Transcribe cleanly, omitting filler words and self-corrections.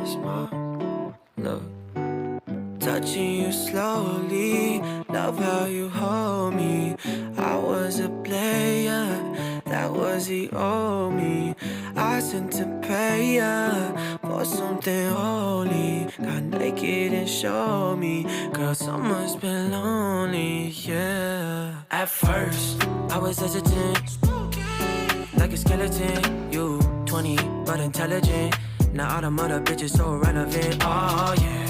smile. Look, touching you slowly, love how you hold me. I was a player, that was the old me. I sent to pay ya for something holy. Got naked and showed me, girl, summer's been lonely, yeah. At first, I was hesitant, like a skeleton. You 20, but intelligent. Now all them other bitches so relevant, oh yeah.